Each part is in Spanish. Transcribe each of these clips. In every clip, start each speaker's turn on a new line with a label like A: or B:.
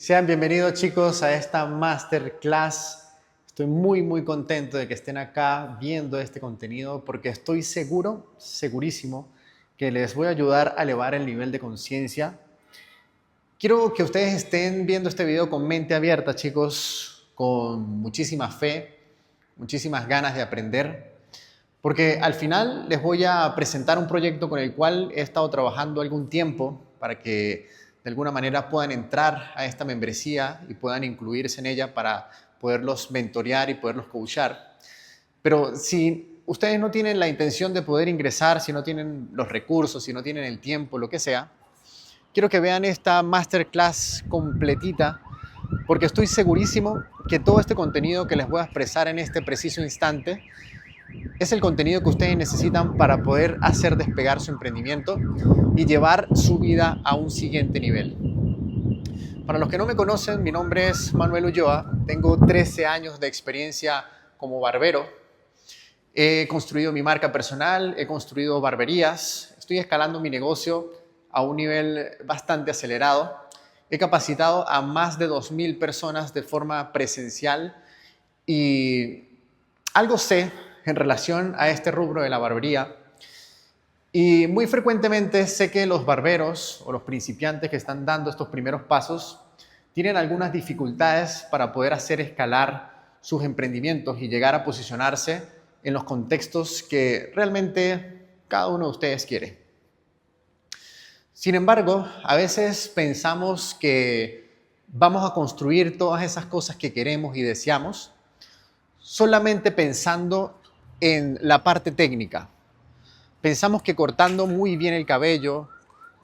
A: Sean bienvenidos chicos a esta masterclass. Estoy muy contento de que estén acá viendo este contenido porque estoy segurísimo que les voy a ayudar a elevar el nivel de conciencia. Quiero que ustedes estén viendo este video con mente abierta, chicos, con muchísima fe, muchísimas ganas de aprender, porque al final les voy a presentar un proyecto con el cual he estado trabajando algún tiempo para que de alguna manera puedan entrar a esta membresía y puedan incluirse en ella para poderlos mentorear y poderlos coachar. Pero si ustedes no tienen la intención de poder ingresar, si no tienen los recursos, si no tienen el tiempo, lo que sea, quiero que vean esta masterclass completita porque estoy segurísimo que todo este contenido que les voy a expresar en este preciso instante es el contenido que ustedes necesitan para poder hacer despegar su emprendimiento y llevar su vida a un siguiente nivel. Para los que no me conocen, mi nombre es Manuel Ulloa, tengo 13 años de experiencia como barbero, he construido mi marca personal, he construido barberías, estoy escalando mi negocio a un nivel bastante acelerado, he capacitado a más de 2.000 personas de forma presencial y algo sé en relación a este rubro de la barbería. Y muy frecuentemente sé que los barberos o los principiantes que están dando estos primeros pasos tienen algunas dificultades para poder hacer escalar sus emprendimientos y llegar a posicionarse en los contextos que realmente cada uno de ustedes quiere. Sin embargo, a veces pensamos que vamos a construir todas esas cosas que queremos y deseamos solamente pensando en la parte técnica. Pensamos que cortando muy bien el cabello,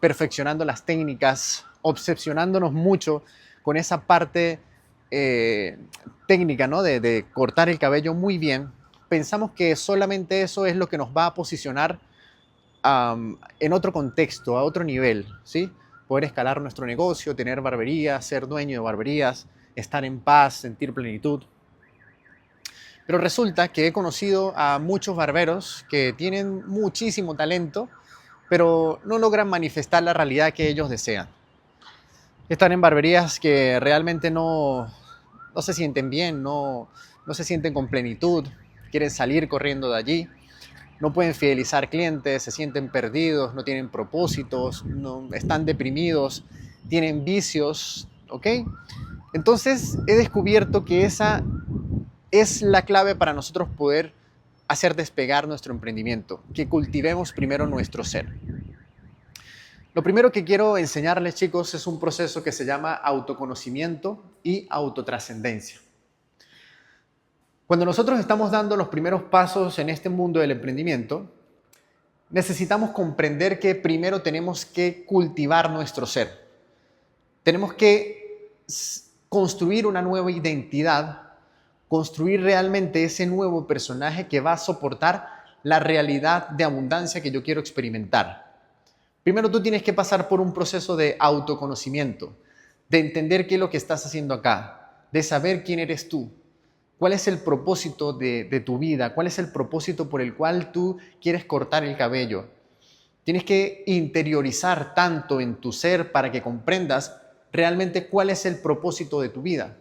A: perfeccionando las técnicas, obsesionándonos mucho con esa parte técnica, ¿no? de cortar el cabello muy bien, pensamos que solamente eso es lo que nos va a posicionar en otro contexto, a otro nivel, ¿sí? Poder escalar nuestro negocio, tener barberías, ser dueño de barberías, estar en paz, sentir plenitud. Pero resulta que he conocido a muchos barberos que tienen muchísimo talento, pero no logran manifestar la realidad que ellos desean. Están en barberías que realmente no se sienten bien, no se sienten con plenitud, quieren salir corriendo de allí, no pueden fidelizar clientes, se sienten perdidos, no tienen propósitos, no, están deprimidos, tienen vicios, ¿ok? Entonces he descubierto que esa es la clave para nosotros poder hacer despegar nuestro emprendimiento, que cultivemos primero nuestro ser. Lo primero que quiero enseñarles, chicos, es un proceso que se llama autoconocimiento y autotrascendencia. Cuando nosotros estamos dando los primeros pasos en este mundo del emprendimiento, necesitamos comprender que primero tenemos que cultivar nuestro ser. Tenemos que construir una nueva identidad, construir realmente ese nuevo personaje que va a soportar la realidad de abundancia que yo quiero experimentar. Primero tú tienes que pasar por un proceso de autoconocimiento, de entender qué es lo que estás haciendo acá, de saber quién eres tú, cuál es el propósito de tu vida, cuál es el propósito por el cual tú quieres cortar el cabello. Tienes que interiorizar tanto en tu ser para que comprendas realmente cuál es el propósito de tu vida.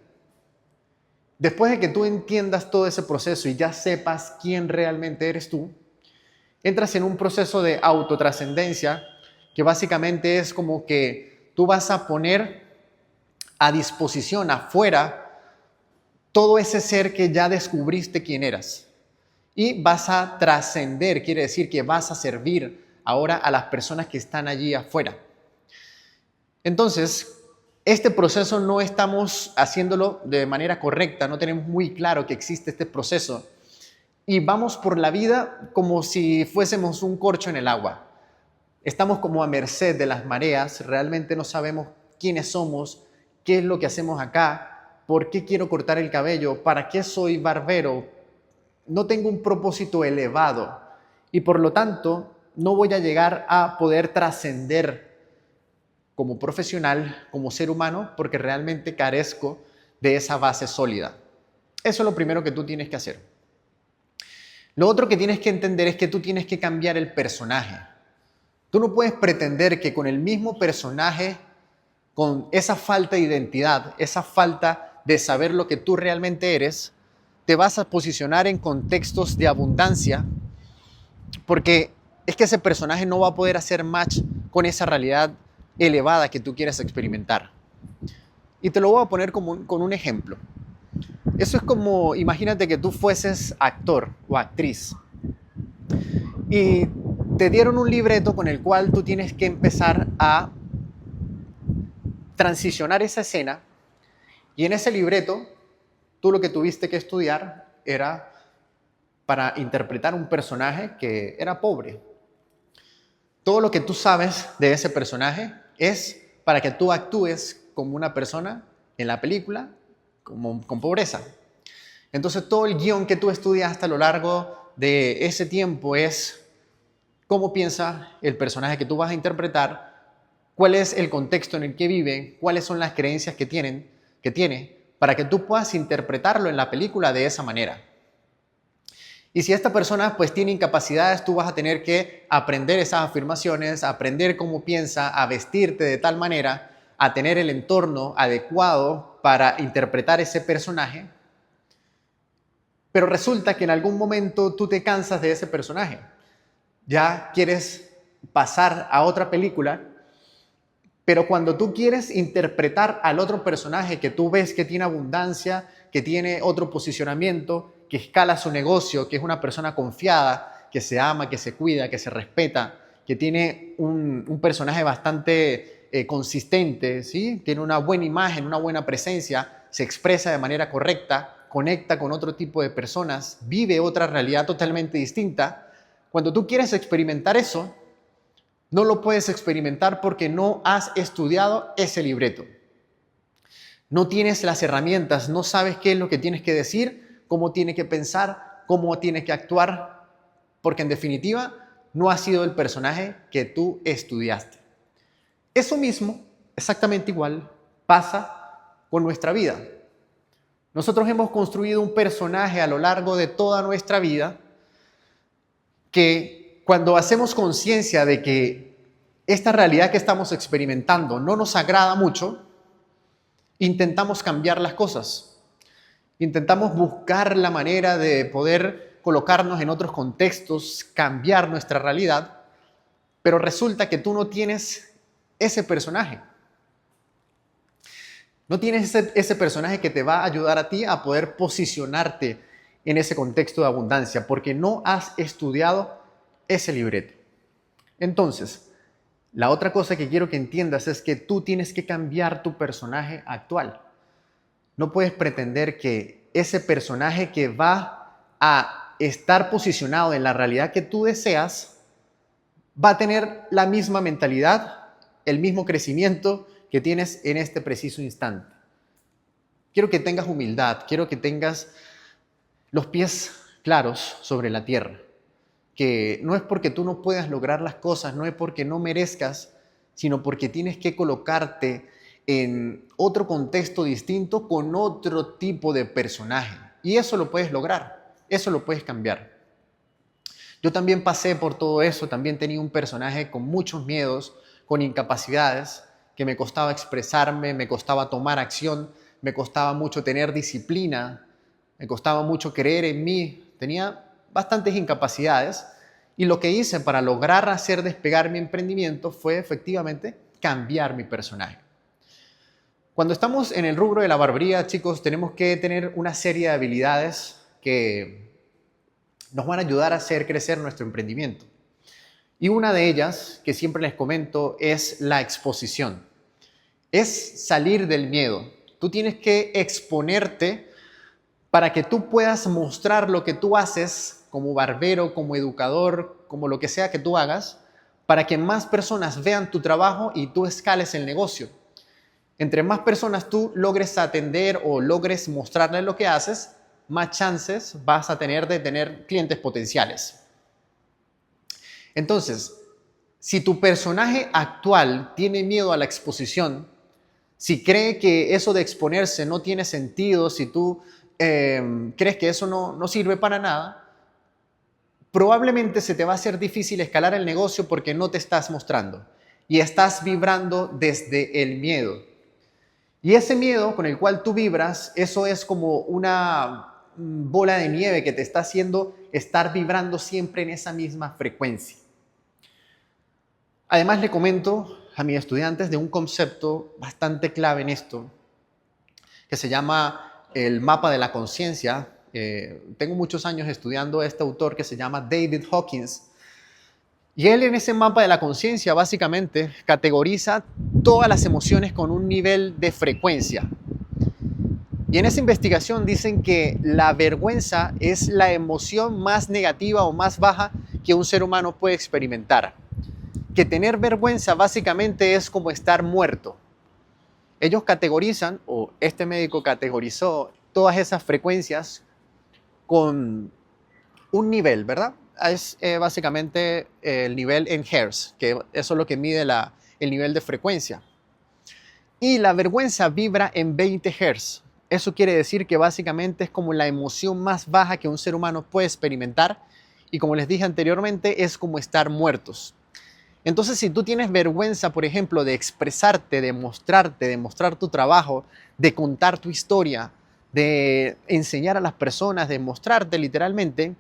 A: Después de que tú entiendas todo ese proceso y ya sepas quién realmente eres tú, entras en un proceso de autotrascendencia que básicamente es como que tú vas a poner a disposición afuera todo ese ser que ya descubriste quién eras y vas a trascender, quiere decir que vas a servir ahora a las personas que están allí afuera. Entonces, este proceso no estamos haciéndolo de manera correcta, no tenemos muy claro que existe este proceso y vamos por la vida como si fuésemos un corcho en el agua. Estamos como a merced de las mareas, realmente no sabemos quiénes somos, qué es lo que hacemos acá, por qué quiero cortar el cabello, para qué soy barbero. No tengo un propósito elevado y por lo tanto no voy a llegar a poder trascender como profesional, como ser humano, porque realmente carezco de esa base sólida. Eso es lo primero que tú tienes que hacer. Lo otro que tienes que entender es que tú tienes que cambiar el personaje. Tú no puedes pretender que con el mismo personaje con esa falta de identidad, esa falta de saber lo que tú realmente eres, te vas a posicionar en contextos de abundancia, porque es que ese personaje no va a poder hacer match con esa realidad elevada que tú quieres experimentar. Y te lo voy a poner con un ejemplo. Eso es como, imagínate que tú fueses actor o actriz y te dieron un libreto con el cual tú tienes que empezar a transicionar esa escena, y en ese libreto tú lo que tuviste que estudiar era para interpretar un personaje que era pobre. Todo lo que tú sabes de ese personaje es para que tú actúes como una persona en la película con pobreza. Entonces todo el guión que tú estudiaste a lo largo de ese tiempo es cómo piensa el personaje que tú vas a interpretar, cuál es el contexto en el que vive, cuáles son las creencias que tiene, para que tú puedas interpretarlo en la película de esa manera. Y si esta persona pues tiene incapacidades, tú vas a tener que aprender esas afirmaciones, aprender cómo piensa, a vestirte de tal manera, a tener el entorno adecuado para interpretar ese personaje. Pero resulta que en algún momento tú te cansas de ese personaje. Ya quieres pasar a otra película, pero cuando tú quieres interpretar al otro personaje que tú ves que tiene abundancia, que tiene otro posicionamiento, que escala su negocio, que es una persona confiada, que se ama, que se cuida, que se respeta, que tiene un personaje bastante consistente, ¿sí? Tiene una buena imagen, una buena presencia, se expresa de manera correcta, conecta con otro tipo de personas, vive otra realidad totalmente distinta. Cuando tú quieres experimentar eso, no lo puedes experimentar porque no has estudiado ese libreto. No tienes las herramientas, no sabes qué es lo que tienes que decir, cómo tienes que pensar, cómo tienes que actuar, porque en definitiva no has sido el personaje que tú estudiaste. Eso mismo, exactamente igual, pasa con nuestra vida. Nosotros hemos construido un personaje a lo largo de toda nuestra vida que cuando hacemos conciencia de que esta realidad que estamos experimentando no nos agrada mucho, intentamos cambiar las cosas. Intentamos buscar la manera de poder colocarnos en otros contextos, cambiar nuestra realidad, pero resulta que tú no tienes ese personaje. No tienes ese personaje que te va a ayudar a ti a poder posicionarte en ese contexto de abundancia, porque no has estudiado ese libreto. Entonces, la otra cosa que quiero que entiendas es que tú tienes que cambiar tu personaje actual. No puedes pretender que ese personaje que va a estar posicionado en la realidad que tú deseas va a tener la misma mentalidad, el mismo crecimiento que tienes en este preciso instante. Quiero que tengas humildad, quiero que tengas los pies claros sobre la tierra, que no es porque tú no puedas lograr las cosas, no es porque no merezcas, sino porque tienes que colocarte en otro contexto distinto con otro tipo de personaje. Y eso lo puedes lograr, eso lo puedes cambiar. Yo también pasé por todo eso, también tenía un personaje con muchos miedos, con incapacidades, que me costaba expresarme, me costaba tomar acción, me costaba mucho tener disciplina, me costaba mucho creer en mí, tenía bastantes incapacidades y lo que hice para lograr hacer despegar mi emprendimiento fue efectivamente cambiar mi personaje. Cuando estamos en el rubro de la barbería, chicos, tenemos que tener una serie de habilidades que nos van a ayudar a hacer crecer nuestro emprendimiento. Y una de ellas, que siempre les comento, es la exposición. Es salir del miedo. Tú tienes que exponerte para que tú puedas mostrar lo que tú haces como barbero, como educador, como lo que sea que tú hagas, para que más personas vean tu trabajo y tú escales el negocio. Entre más personas tú logres atender o logres mostrarles lo que haces, más chances vas a tener de tener clientes potenciales. Entonces, si tu personaje actual tiene miedo a la exposición, si cree que eso de exponerse no tiene sentido, si tú crees que eso no sirve para nada, probablemente se te va a hacer difícil escalar el negocio porque no te estás mostrando y estás vibrando desde el miedo. Y ese miedo con el cual tú vibras, eso es como una bola de nieve que te está haciendo estar vibrando siempre en esa misma frecuencia. Además, le comento a mis estudiantes de un concepto bastante clave en esto, que se llama el mapa de la conciencia. Tengo muchos años estudiando a este autor que se llama David Hawkins. Y él en ese mapa de la conciencia básicamente categoriza todas las emociones con un nivel de frecuencia. Y en esa investigación dicen que la vergüenza es la emoción más negativa o más baja que un ser humano puede experimentar. Que tener vergüenza básicamente es como estar muerto. Ellos categorizan, o este médico categorizó todas esas frecuencias con un nivel, ¿verdad? Es básicamente el nivel en Hertz, que eso es lo que mide el nivel de frecuencia. Y la vergüenza vibra en 20 Hz. Eso quiere decir que básicamente es como la emoción más baja que un ser humano puede experimentar. Y como les dije anteriormente, es como estar muertos. Entonces, si tú tienes vergüenza, por ejemplo, de expresarte, de mostrarte, de mostrar tu trabajo, de contar tu historia, de enseñar a las personas, de mostrarte literalmente,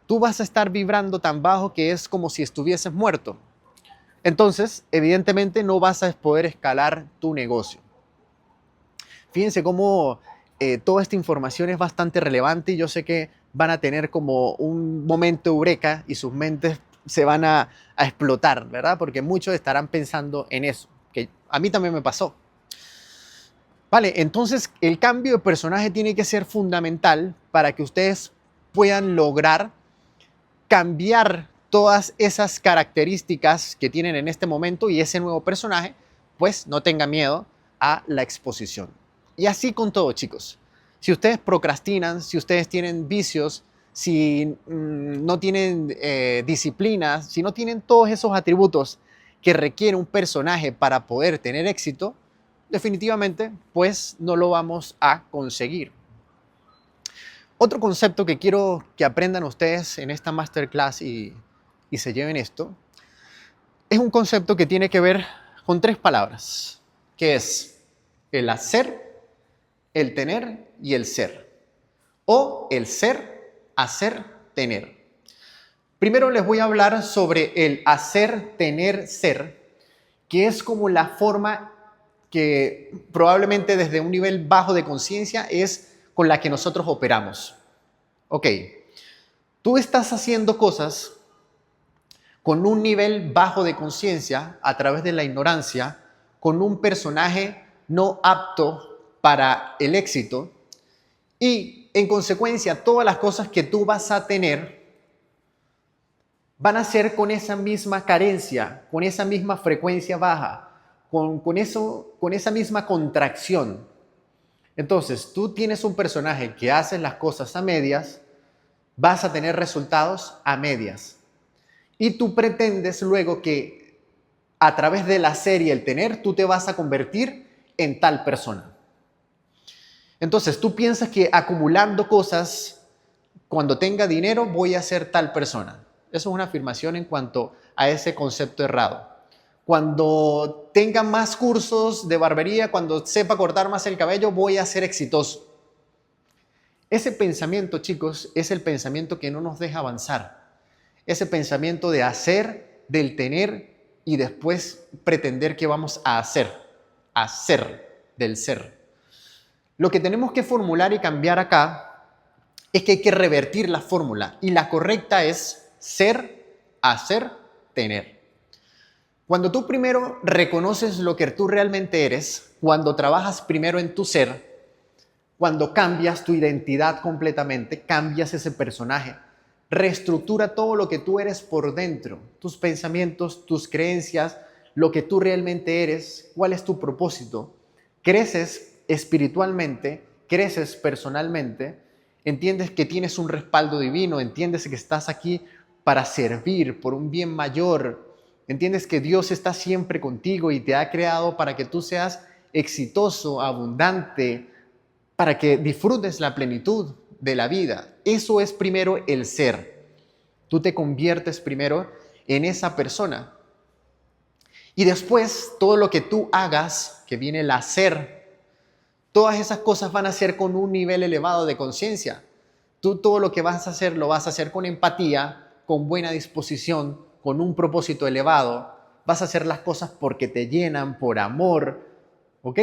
A: tú vas a estar vibrando tan bajo que es como si estuvieses muerto. Entonces, evidentemente no vas a poder escalar tu negocio. Fíjense cómo toda esta información es bastante relevante y yo sé que van a tener como un momento eureka y sus mentes se van a explotar, ¿verdad? Porque muchos estarán pensando en eso, que a mí también me pasó. Vale, entonces el cambio de personaje tiene que ser fundamental para que ustedes puedan lograr cambiar todas esas características que tienen en este momento y ese nuevo personaje, pues no tenga miedo a la exposición. Y así con todo, chicos. Si ustedes procrastinan, si ustedes tienen vicios, si no tienen disciplina, si no tienen todos esos atributos que requiere un personaje para poder tener éxito, definitivamente, pues no lo vamos a conseguir. Otro concepto que quiero que aprendan ustedes en esta masterclass y se lleven esto, es un concepto que tiene que ver con 3 palabras, que es el hacer, el tener y el ser. O el ser, hacer, tener. Primero les voy a hablar sobre el hacer, tener, ser, que es como la forma que probablemente desde un nivel bajo de conciencia es con la que nosotros operamos. Ok, tú estás haciendo cosas con un nivel bajo de conciencia a través de la ignorancia, con un personaje no apto para el éxito y en consecuencia todas las cosas que tú vas a tener van a ser con esa misma carencia, con esa misma frecuencia baja, con esa misma contracción. Entonces, tú tienes un personaje que hace las cosas a medias, vas a tener resultados a medias. Y tú pretendes luego que a través del hacer y el tener, tú te vas a convertir en tal persona. Entonces, tú piensas que acumulando cosas, cuando tenga dinero, voy a ser tal persona. Eso es una afirmación en cuanto a ese concepto errado. Cuando tenga más cursos de barbería, cuando sepa cortar más el cabello, voy a ser exitoso. Ese pensamiento, chicos, es el pensamiento que no nos deja avanzar. Ese pensamiento de hacer, del tener y después pretender que vamos a hacer. Hacer del ser. Lo que tenemos que formular y cambiar acá es que hay que revertir la fórmula y la correcta es ser, hacer, tener. Cuando tú primero reconoces lo que tú realmente eres, cuando trabajas primero en tu ser, cuando cambias tu identidad completamente, cambias ese personaje, reestructura todo lo que tú eres por dentro, tus pensamientos, tus creencias, lo que tú realmente eres, cuál es tu propósito, creces espiritualmente, creces personalmente, entiendes que tienes un respaldo divino, entiendes que estás aquí para servir por un bien mayor, entiendes que Dios está siempre contigo y te ha creado para que tú seas exitoso, abundante, para que disfrutes la plenitud de la vida. Eso es primero el ser. Tú te conviertes primero en esa persona. Y después, todo lo que tú hagas, que viene el hacer, Todas esas cosas van a ser con un nivel elevado de conciencia. Tú todo lo que vas a hacer lo vas a hacer con empatía, con buena disposición, con un propósito elevado. Vas a hacer las cosas porque te llenan, por amor, ¿ok?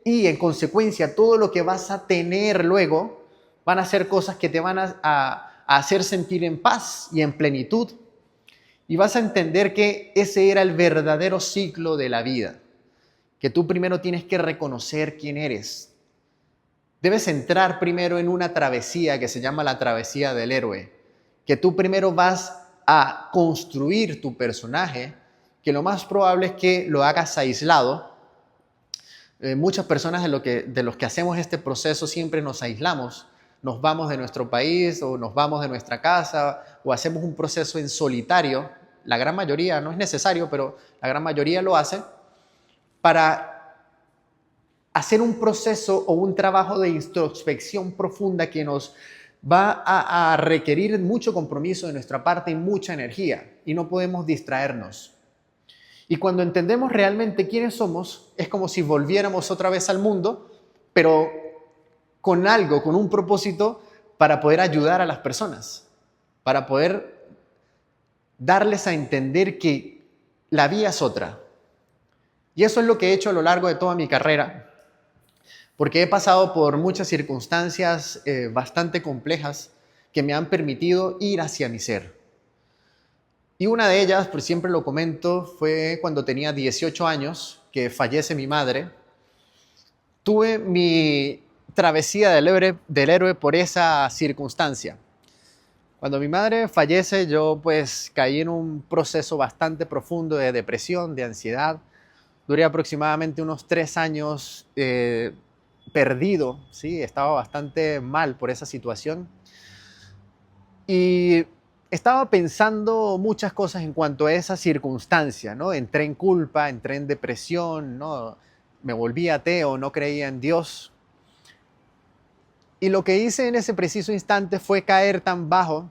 A: Y en consecuencia, todo lo que vas a tener luego van a ser cosas que te van a hacer sentir en paz y en plenitud. Y vas a entender que ese era el verdadero ciclo de la vida. Que tú primero tienes que reconocer quién eres. Debes entrar primero en una travesía que se llama la travesía del héroe, que tú primero vas a construir tu personaje, que lo más probable es que lo hagas aislado. Muchas personas de los que hacemos este proceso siempre nos aislamos, nos vamos de nuestro país o nos vamos de nuestra casa o hacemos un proceso en solitario. La gran mayoría, no es necesario, pero la gran mayoría lo hace para hacer un proceso o un trabajo de introspección profunda que nos va a requerir mucho compromiso de nuestra parte y mucha energía, y no podemos distraernos. Y cuando entendemos realmente quiénes somos, es como si volviéramos otra vez al mundo, pero con algo, con un propósito para poder ayudar a las personas, para poder darles a entender que la vía es otra. Y eso es lo que he hecho a lo largo de toda mi carrera, porque he pasado por muchas circunstancias bastante complejas que me han permitido ir hacia mi ser. Y una de ellas, pues siempre lo comento, fue cuando tenía 18 años, que fallece mi madre. Tuve mi travesía del héroe por esa circunstancia. Cuando mi madre fallece, yo pues caí en un proceso bastante profundo de depresión, de ansiedad. Duré aproximadamente unos 3 años perdido, ¿sí? Estaba bastante mal por esa situación. Y estaba pensando muchas cosas en cuanto a esa circunstancia, ¿no? Entré en culpa, entré en depresión, ¿no? Me volví ateo, no creía en Dios. Y lo que hice en ese preciso instante fue caer tan bajo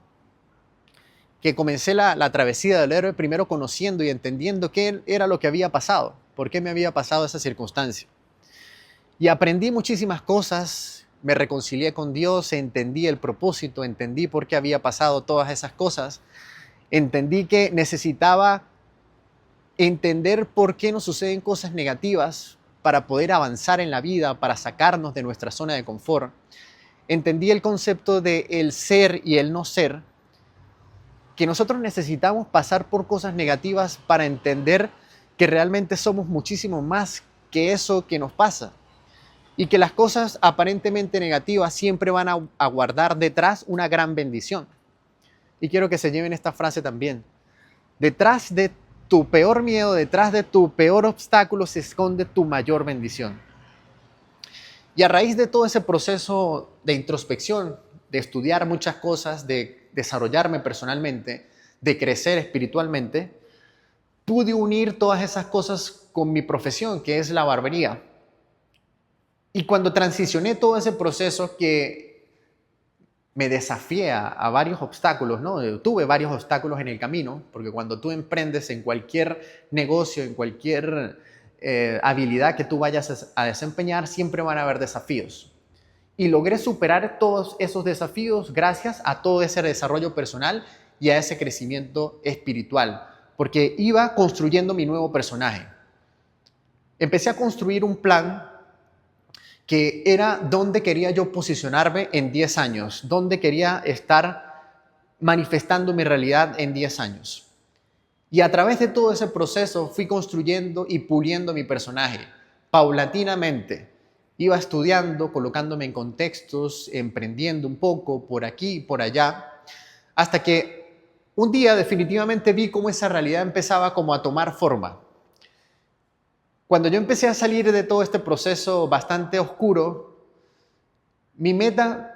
A: que comencé la travesía del héroe primero conociendo y entendiendo qué era lo que había pasado, por qué me había pasado esa circunstancia. Y aprendí muchísimas cosas, me reconcilié con Dios, entendí el propósito, entendí por qué había pasado todas esas cosas, entendí que necesitaba entender por qué nos suceden cosas negativas para poder avanzar en la vida, para sacarnos de nuestra zona de confort. Entendí el concepto de el ser y el no ser, que nosotros necesitamos pasar por cosas negativas para entender que realmente somos muchísimo más que eso que nos pasa. Y que las cosas aparentemente negativas siempre van a guardar detrás una gran bendición. Y quiero que se lleven esta frase también. Detrás de tu peor miedo, detrás de tu peor obstáculo se esconde tu mayor bendición. Y a raíz de todo ese proceso de introspección, de estudiar muchas cosas, de desarrollarme personalmente, de crecer espiritualmente, pude unir todas esas cosas con mi profesión, que es la barbería. Y cuando transicioné todo ese proceso que me desafié a varios obstáculos, ¿no? Tuve varios obstáculos en el camino, porque cuando tú emprendes en cualquier negocio, en cualquier habilidad que tú vayas a desempeñar, siempre van a haber desafíos. Y logré superar todos esos desafíos gracias a todo ese desarrollo personal y a ese crecimiento espiritual, porque iba construyendo mi nuevo personaje. Empecé a construir un plan que era dónde quería yo posicionarme en 10 años, dónde quería estar manifestando mi realidad en 10 años. Y a través de todo ese proceso fui construyendo y puliendo mi personaje, paulatinamente. Iba estudiando, colocándome en contextos, emprendiendo un poco por aquí y por allá, hasta que un día definitivamente vi cómo esa realidad empezaba como a tomar forma. Cuando yo empecé a salir de todo este proceso bastante oscuro, mi meta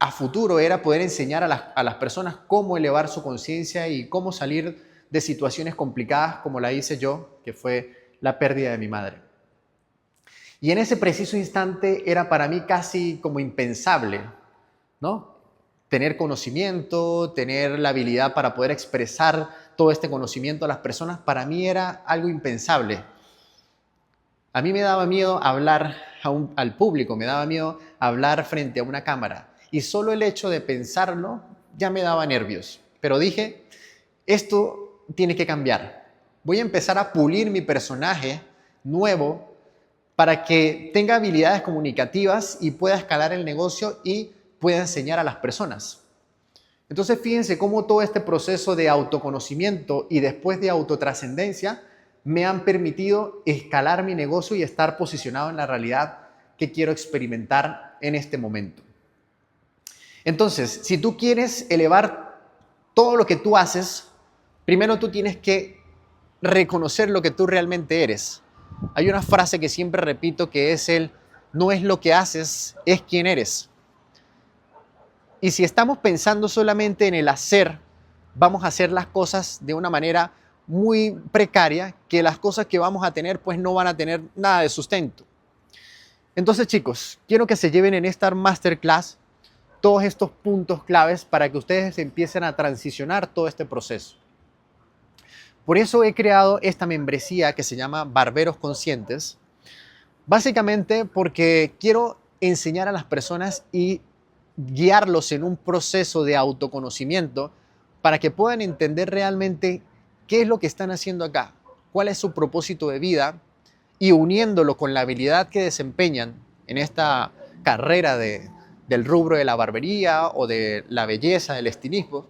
A: a futuro era poder enseñar a las personas cómo elevar su conciencia y cómo salir de situaciones complicadas como la hice yo, que fue la pérdida de mi madre. Y en ese preciso instante era para mí casi como impensable, ¿no? Tener conocimiento, tener la habilidad para poder expresar todo este conocimiento a las personas, para mí era algo impensable. A mí me daba miedo hablar al público, me daba miedo hablar frente a una cámara. Y solo el hecho de pensarlo ya me daba nervios. Pero dije, esto tiene que cambiar. Voy a empezar a pulir mi personaje nuevo para que tenga habilidades comunicativas y pueda escalar el negocio y pueda enseñar a las personas. Entonces fíjense cómo todo este proceso de autoconocimiento y después de autotrascendencia me han permitido escalar mi negocio y estar posicionado en la realidad que quiero experimentar en este momento. Entonces, si tú quieres elevar todo lo que tú haces, primero tú tienes que reconocer lo que tú realmente eres. Hay una frase que siempre repito que es no es lo que haces, es quién eres. Y si estamos pensando solamente en el hacer, vamos a hacer las cosas de una manera muy precaria, que las cosas que vamos a tener pues no van a tener nada de sustento. Entonces, chicos, quiero que se lleven en esta masterclass todos estos puntos claves para que ustedes empiecen a transicionar todo este proceso. Por eso he creado esta membresía que se llama Barberos Conscientes, básicamente porque quiero enseñar a las personas y guiarlos en un proceso de autoconocimiento para que puedan entender realmente qué es lo que están haciendo acá, cuál es su propósito de vida y uniéndolo con la habilidad que desempeñan en esta carrera del rubro de la barbería o de la belleza, del estilismo,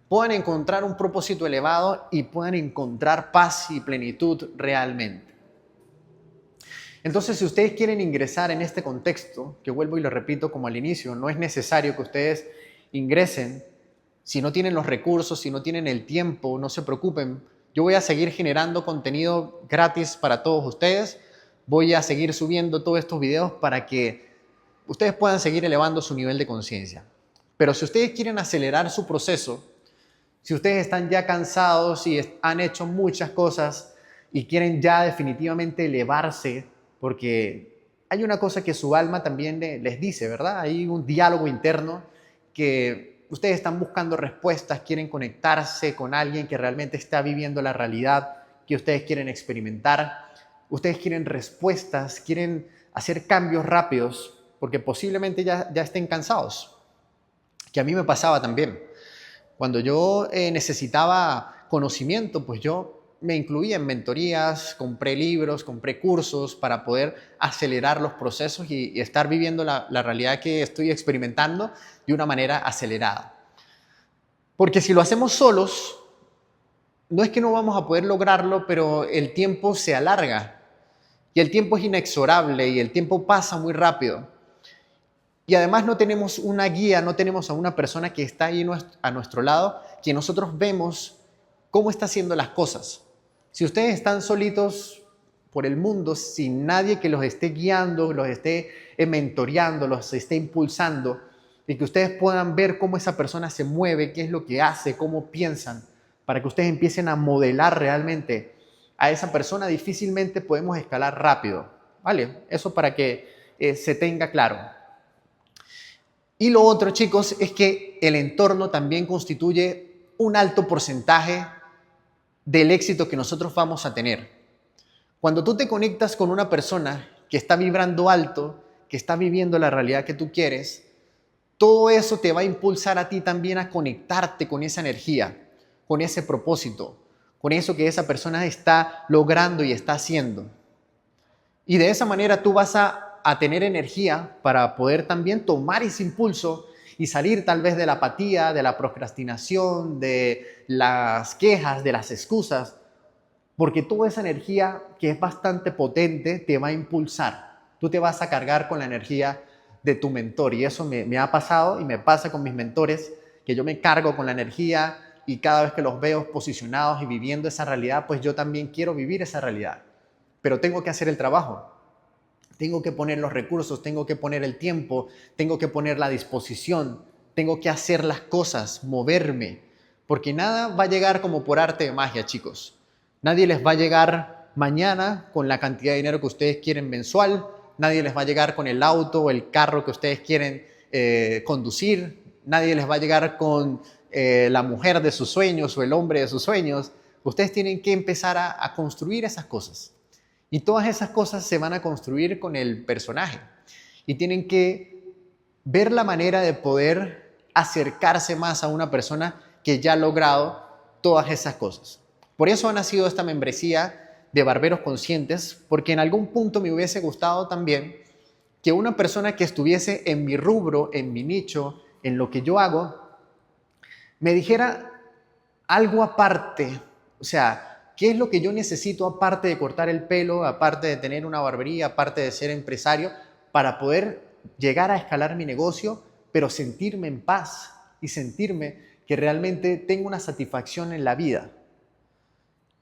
A: puedan encontrar un propósito elevado y puedan encontrar paz y plenitud realmente. Entonces, si ustedes quieren ingresar en este contexto, que vuelvo y lo repito como al inicio, no es necesario que ustedes ingresen. Si no tienen los recursos, si no tienen el tiempo, no se preocupen. Yo voy a seguir generando contenido gratis para todos ustedes. Voy a seguir subiendo todos estos videos para que ustedes puedan seguir elevando su nivel de conciencia. Pero si ustedes quieren acelerar su proceso, si ustedes están ya cansados y han hecho muchas cosas y quieren ya definitivamente elevarse, porque hay una cosa que su alma también les dice, ¿verdad? Hay un diálogo interno que ustedes están buscando respuestas, quieren conectarse con alguien que realmente está viviendo la realidad que ustedes quieren experimentar. Ustedes quieren respuestas, quieren hacer cambios rápidos, porque posiblemente ya estén cansados, que a mí me pasaba también. Cuando yo necesitaba conocimiento, pues yo me incluía en mentorías, compré libros, compré cursos para poder acelerar los procesos y estar viviendo la realidad que estoy experimentando de una manera acelerada. Porque si lo hacemos solos, no es que no vamos a poder lograrlo, pero el tiempo se alarga y el tiempo es inexorable y el tiempo pasa muy rápido. Y además no tenemos una guía, no tenemos a una persona que está ahí a nuestro lado, que nosotros vemos cómo está haciendo las cosas. Si ustedes están solitos por el mundo, sin nadie que los esté guiando, los esté mentoreando, los esté impulsando, y que ustedes puedan ver cómo esa persona se mueve, qué es lo que hace, cómo piensan, para que ustedes empiecen a modelar realmente a esa persona, difícilmente podemos escalar rápido, ¿vale? Eso para que se tenga claro. Y lo otro, chicos, es que el entorno también constituye un alto porcentaje del éxito que nosotros vamos a tener. Cuando tú te conectas con una persona que está vibrando alto, que está viviendo la realidad que tú quieres, todo eso te va a impulsar a ti también a conectarte con esa energía, con ese propósito, con eso que esa persona está logrando y está haciendo. Y de esa manera tú vas a tener energía para poder también tomar ese impulso y salir tal vez de la apatía, de la procrastinación, de las quejas, de las excusas, porque toda esa energía que es bastante potente te va a impulsar. Tú te vas a cargar con la energía de tu mentor y eso me ha pasado y me pasa con mis mentores, que yo me cargo con la energía y cada vez que los veo posicionados y viviendo esa realidad, pues yo también quiero vivir esa realidad, pero tengo que hacer el trabajo. Tengo que poner los recursos, tengo que poner el tiempo, tengo que poner la disposición, tengo que hacer las cosas, moverme, porque nada va a llegar como por arte de magia, chicos. Nadie les va a llegar mañana con la cantidad de dinero que ustedes quieren mensual, nadie les va a llegar con el auto o el carro que ustedes quieren conducir, nadie les va a llegar con la mujer de sus sueños o el hombre de sus sueños. Ustedes tienen que empezar a construir esas cosas. Y todas esas cosas se van a construir con el personaje. Y tienen que ver la manera de poder acercarse más a una persona que ya ha logrado todas esas cosas. Por eso ha nacido esta membresía de Barberos Conscientes, porque en algún punto me hubiese gustado también que una persona que estuviese en mi rubro, en mi nicho, en lo que yo hago, me dijera algo aparte. O sea, ¿qué es lo que yo necesito aparte de cortar el pelo, aparte de tener una barbería, aparte de ser empresario, para poder llegar a escalar mi negocio, pero sentirme en paz y sentirme que realmente tengo una satisfacción en la vida?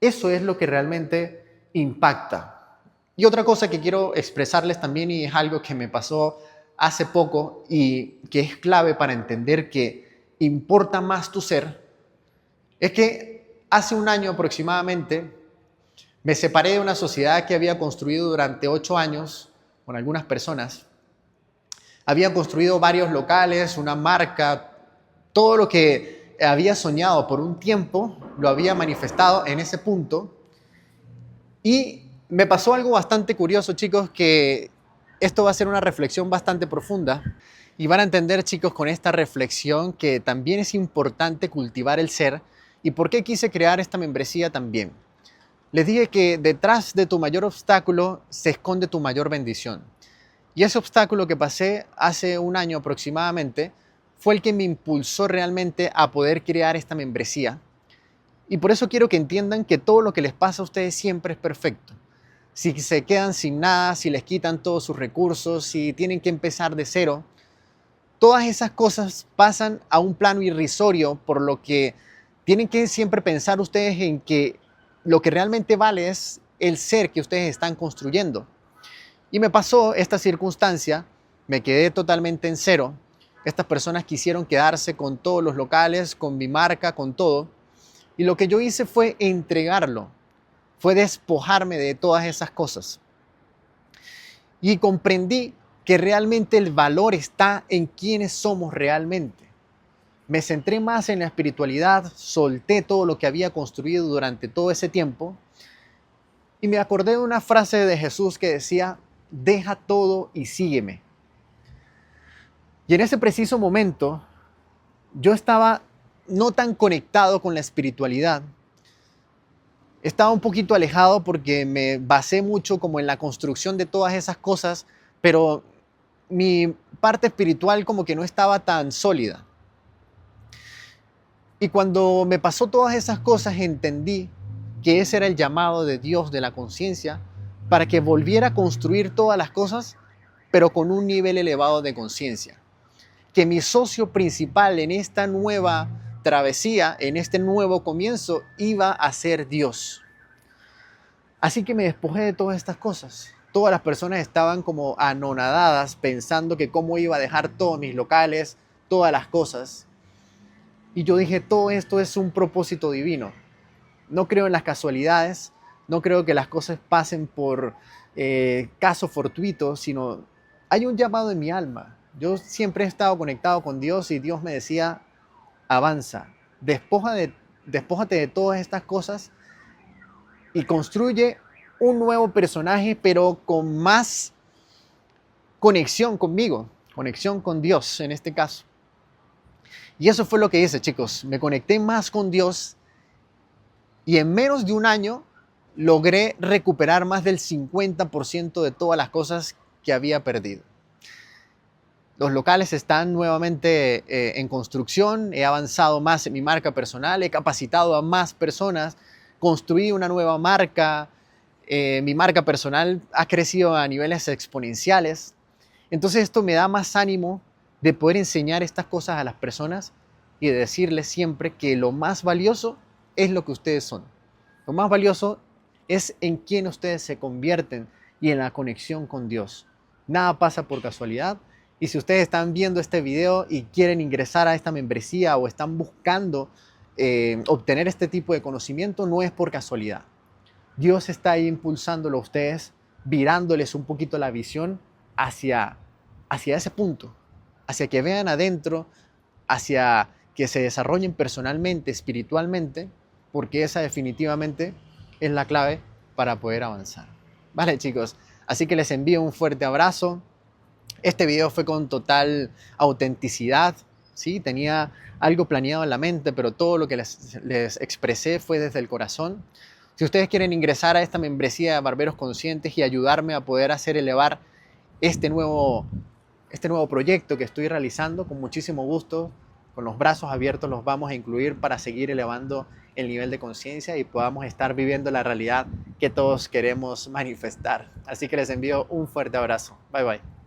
A: Eso es lo que realmente impacta. Y otra cosa que quiero expresarles también, y es algo que me pasó hace poco y que es clave para entender que importa más tu ser, es que hace un año aproximadamente me separé de una sociedad que había construido durante 8 años con algunas personas. Había construido varios locales, una marca, todo lo que había soñado por un tiempo lo había manifestado en ese punto. Y me pasó algo bastante curioso, chicos, que esto va a ser una reflexión bastante profunda. Y van a entender, chicos, con esta reflexión que también es importante cultivar el ser y por qué quise crear esta membresía también. Les dije que detrás de tu mayor obstáculo se esconde tu mayor bendición. Y ese obstáculo que pasé hace un año aproximadamente fue el que me impulsó realmente a poder crear esta membresía. Y por eso quiero que entiendan que todo lo que les pasa a ustedes siempre es perfecto. Si se quedan sin nada, si les quitan todos sus recursos, si tienen que empezar de cero, todas esas cosas pasan a un plano irrisorio, por lo que tienen que siempre pensar ustedes en que lo que realmente vale es el ser que ustedes están construyendo. Y me pasó esta circunstancia, me quedé totalmente en cero. Estas personas quisieron quedarse con todos los locales, con mi marca, con todo. Y lo que yo hice fue entregarlo, fue despojarme de todas esas cosas. Y comprendí que realmente el valor está en quiénes somos realmente. Me centré más en la espiritualidad, solté todo lo que había construido durante todo ese tiempo y me acordé de una frase de Jesús que decía: deja todo y sígueme. Y en ese preciso momento yo estaba no tan conectado con la espiritualidad. Estaba un poquito alejado porque me basé mucho como en la construcción de todas esas cosas, pero mi parte espiritual como que no estaba tan sólida. Y cuando me pasó todas esas cosas, entendí que ese era el llamado de Dios, de la conciencia, para que volviera a construir todas las cosas, pero con un nivel elevado de conciencia. Que mi socio principal en esta nueva travesía, en este nuevo comienzo, iba a ser Dios. Así que me despojé de todas estas cosas. Todas las personas estaban como anonadadas, pensando que cómo iba a dejar todos mis locales, todas las cosas. Y yo dije, todo esto es un propósito divino. No creo en las casualidades, no creo que las cosas pasen por caso fortuito, sino hay un llamado en mi alma. Yo siempre he estado conectado con Dios y Dios me decía: avanza, despójate de todas estas cosas y construye un nuevo personaje, pero con más conexión conmigo, conexión con Dios en este caso. Y eso fue lo que hice, chicos. Me conecté más con Dios y en menos de un año logré recuperar más del 50% de todas las cosas que había perdido. Los locales están nuevamente en construcción, he avanzado más en mi marca personal, he capacitado a más personas, construí una nueva marca, mi marca personal ha crecido a niveles exponenciales. Entonces esto me da más ánimo de poder enseñar estas cosas a las personas y de decirles siempre que lo más valioso es lo que ustedes son. Lo más valioso es en quién ustedes se convierten y en la conexión con Dios. Nada pasa por casualidad. Y si ustedes están viendo este video y quieren ingresar a esta membresía o están buscando obtener este tipo de conocimiento, no es por casualidad. Dios está ahí impulsándolo a ustedes, virándoles un poquito la visión hacia ese punto, hacia que vean adentro, hacia que se desarrollen personalmente, espiritualmente, porque esa definitivamente es la clave para poder avanzar. Vale, chicos, así que les envío un fuerte abrazo. Este video fue con total autenticidad, ¿sí? Tenía algo planeado en la mente, pero todo lo que les expresé fue desde el corazón. Si ustedes quieren ingresar a esta membresía de Barberos Conscientes y ayudarme a poder hacer elevar este nuevo, este nuevo proyecto que estoy realizando, con muchísimo gusto, con los brazos abiertos los vamos a incluir para seguir elevando el nivel de conciencia y podamos estar viviendo la realidad que todos queremos manifestar. Así que les envío un fuerte abrazo. Bye bye.